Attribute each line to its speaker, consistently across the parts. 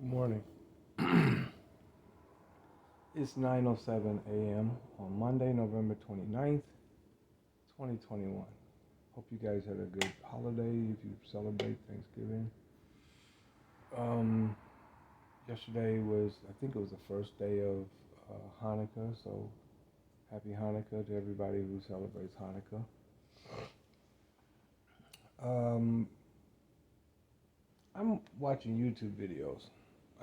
Speaker 1: Good morning. It's 9:07 a.m. on Monday, November 29th, 2021. Hope you guys had a good holiday if you celebrate Thanksgiving. Um, Yesterday was, I think it was the first day of Hanukkah, so happy Hanukkah to everybody who celebrates Hanukkah. Um, I'm watching YouTube videos.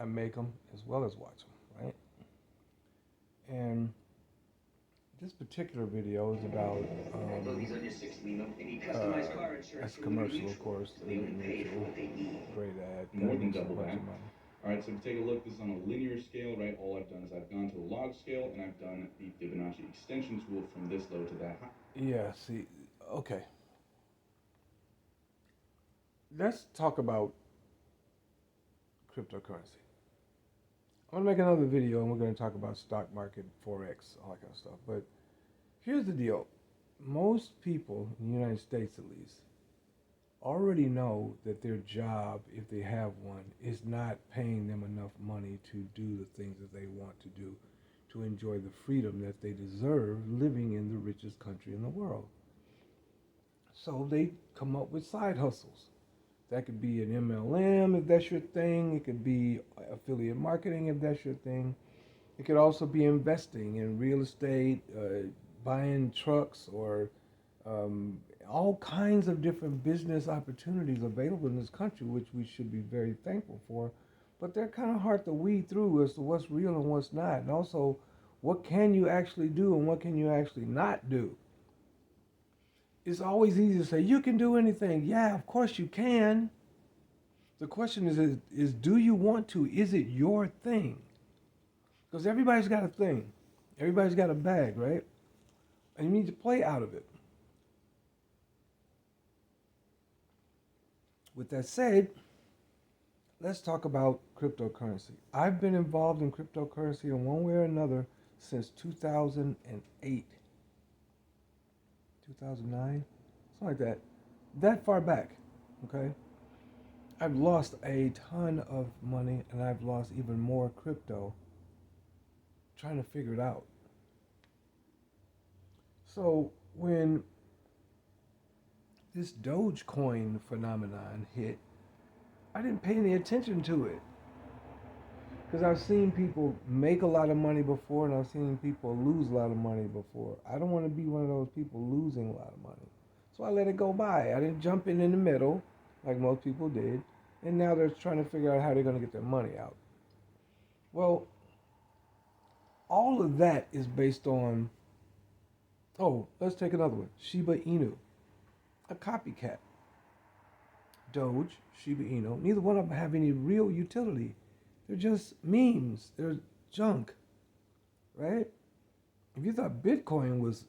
Speaker 1: I make them as well as watch them, right? And this particular video is about that's a commercial, of course. Liberty Mutual, great ad,
Speaker 2: More
Speaker 1: got
Speaker 2: than
Speaker 1: makes a
Speaker 2: double
Speaker 1: bunch
Speaker 2: that.
Speaker 1: of money.
Speaker 2: All right, so to take a look, this is on a linear scale, right? All I've done is I've gone to the log scale and I've done the Fibonacci extension tool from this low to that high.
Speaker 1: Yeah, see, okay. Let's talk about cryptocurrency. I'm gonna make another video and we're gonna talk about stock market, forex, all that kind of stuff. But here's the deal: most people in the United States, at least, already know that their job, if they have one, is not paying them enough money to do the things that they want to do, to enjoy the freedom that they deserve living in the richest country in the world. So they come up with side hustles. That could be an MLM if that's your thing. It could be affiliate marketing if that's your thing. It could also be investing in real estate, buying trucks, or um, all kinds of different business opportunities available in this country, which we should be very thankful for. But they're kind of hard to weed through as to what's real and what's not, and also what can you actually do and what can you actually not do. It's always easy to say you can do anything. Yeah, of course you can. The question is do you want to? Is it your thing? Because everybody's got a thing. Everybody's got a bag, right? And you need to play out of it. With that said, let's talk about cryptocurrency. I've been involved in cryptocurrency in one way or another since 2008, 2009, something like that. That far back, okay? I've lost a ton of money and I've lost even more crypto trying to figure it out. So when this Dogecoin phenomenon hit, I didn't pay any attention to it because I've seen people make a lot of money before and I've seen people lose a lot of money before. I don't want to be one of those people losing a lot of money. So I let it go by. I didn't jump in the middle like most people did. And now they're trying to figure out how they're going to get their money out. Well, all of that is based on, oh, let's take another one, Shiba Inu, a copycat. Doge, Shiba Inu, neither one of them have any real utility. They're just memes. They're junk, right? If you thought Bitcoin was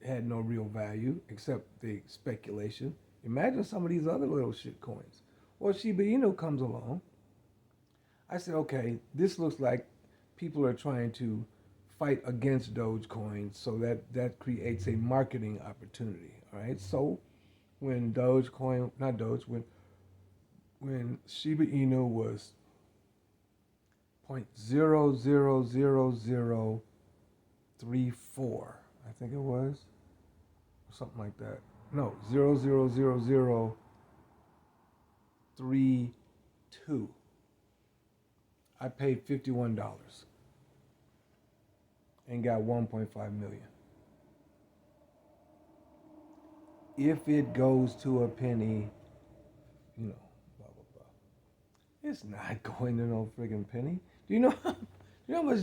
Speaker 1: had no real value except the speculation, imagine some of these other little shit coins. Well, Shiba Inu comes along. I said, okay, this looks like people are trying to fight against Dogecoin, so that creates a marketing opportunity. All right, so when Dogecoin, not Doge, when Shiba Inu was 0.00034, I think it was, or something like that. No, 0.00032. I paid $51 and got 1.5 million. If it goes to a penny, you know, blah blah blah. It's not going to no friggin' penny. Do you know? Do you know how much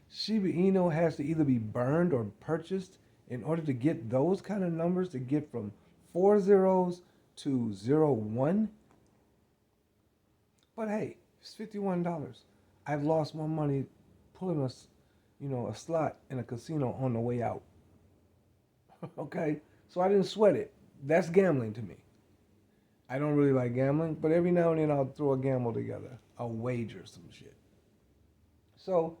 Speaker 1: Shiba Inu has to either be burned or purchased in order to get those kind of numbers to get from four zeros to 0 1? But hey, it's $51. I've lost more money pulling a slot in a casino on the way out. Okay, so I didn't sweat it. That's gambling to me. I don't really like gambling, but every now and then I'll throw a gamble together. I'll wager some shit. So,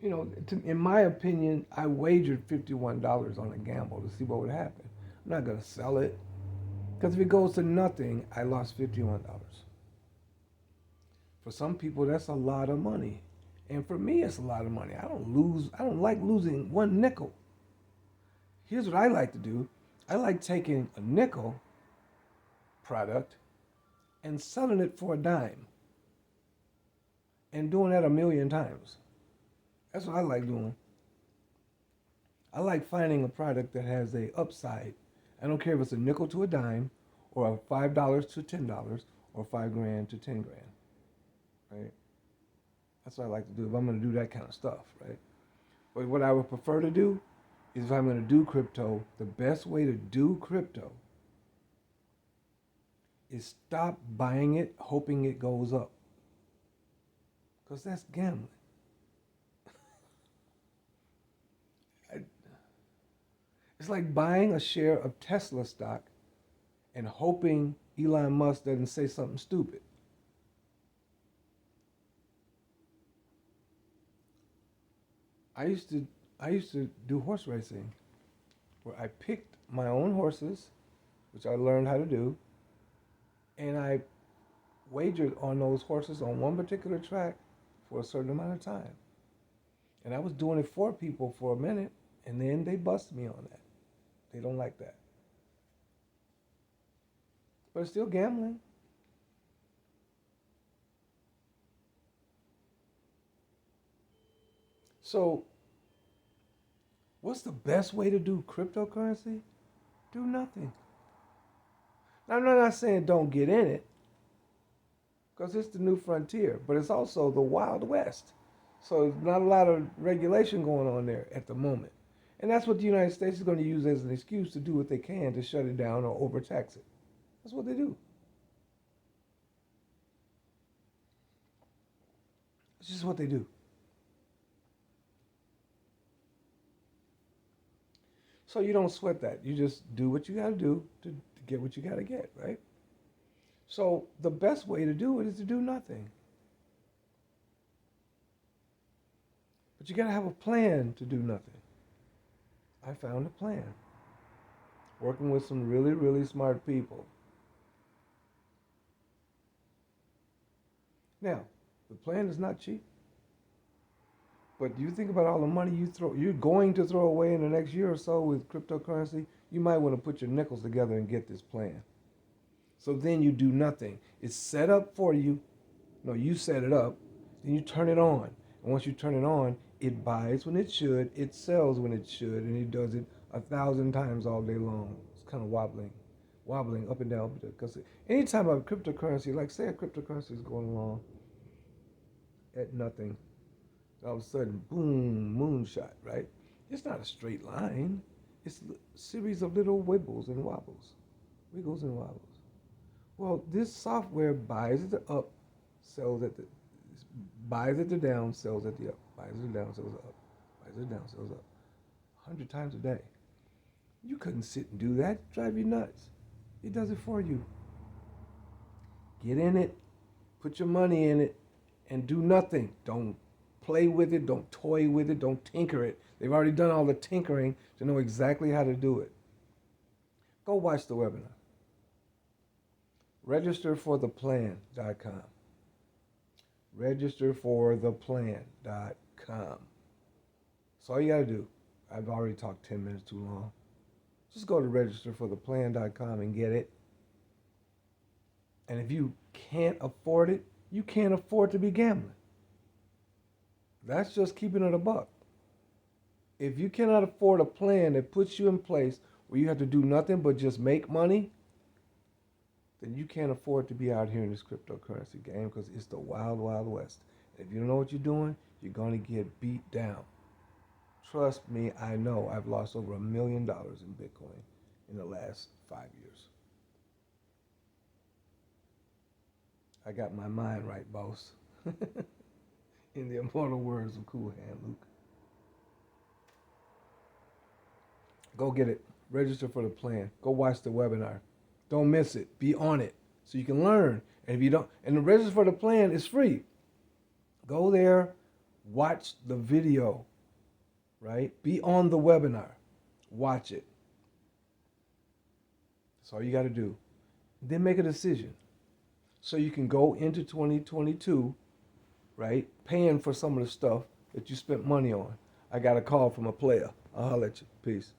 Speaker 1: in my opinion, I wagered $51 on a gamble to see what would happen. I'm not gonna sell it because if it goes to nothing, I lost $51. For some people, that's a lot of money. And for me, it's a lot of money. I don't like losing one nickel. Here's what I like to do. I like taking a nickel product and selling it for a dime and doing that a million times. That's what I like doing. I like finding a product that has a upside. I don't care if it's a nickel to a dime or a $5 to $10 or 5 grand to 10 grand, right? That's what I like to do if I'm going to do that kind of stuff, right? But what I would prefer to do is if I'm going to do crypto, the best way to do crypto is stop buying it, hoping it goes up. Because that's gambling. It's like buying a share of Tesla stock and hoping Elon Musk doesn't say something stupid. I used to I used to do horse racing where I picked my own horses, which I learned how to do, and I wagered on those horses on one particular track for a certain amount of time. And I was doing it for people for a minute, and then they bust me on that. They don't like that. But it's still gambling. So, what's the best way to do cryptocurrency? Do nothing. Now, I'm not saying don't get in it, because it's the new frontier, but it's also the Wild West. So, there's not a lot of regulation going on there at the moment. And that's what the United States is going to use as an excuse to do what they can to shut it down or overtax it. That's what they do. It's just what they do. So you don't sweat that. You just do what you got to do to get what you got to get, right? So the best way to do it is to do nothing. But you got to have a plan to do nothing. I found a plan. Working with some really, really smart people. Now, the plan is not cheap. But you think about all the money you're going to throw away in the next year or so with cryptocurrency, you might want to put your nickels together and get this plan. So then you do nothing. It's set up for you. No, you set it up. Then you turn it on. And once you turn it on, it buys when it should, it sells when it should, and it does it 1,000 times all day long. It's kind of wobbling up and down. Because anytime a cryptocurrency, like say a cryptocurrency is going along at nothing, all of a sudden, boom, moonshot, right? It's not a straight line. It's a series of little wiggles and wobbles. Wiggles and wobbles. Well, this software buys at the up, sells at the, buys at the down, sells at the up, buys at the down, sells up, buys at the down, sells up. 100 times a day. You couldn't sit and do that. It'd drive you nuts. It does it for you. Get in it, put your money in it, and do nothing. Don't play with it, don't toy with it, don't tinker it. They've already done all the tinkering to know exactly how to do it. Go watch the webinar. Registerfortheplan.com. Registerfortheplan.com. That's all you gotta do. I've already talked 10 minutes too long. Just go to registerfortheplan.com and get it. And if you can't afford it, you can't afford to be gambling. That's just keeping it a buck. If you cannot afford a plan that puts you in place where you have to do nothing but just make money, then you can't afford to be out here in this cryptocurrency game because it's the wild, wild west. And if you don't know what you're doing, you're going to get beat down. Trust me, I know. I've lost over $1 million in Bitcoin in the last 5 years. I got my mind right, boss. In the immortal words of Cool Hand Luke. Go get it. Register for the plan. Go watch the webinar. Don't miss it. Be on it so you can learn. And if you don't, and the register for the plan is free. Go there, watch the video, right? Be on the webinar. Watch it. That's all you got to do. Then make a decision. so you can go into 2022, right, paying for some of the stuff that you spent money on. I got a call from a player. I'll holler at you. Peace.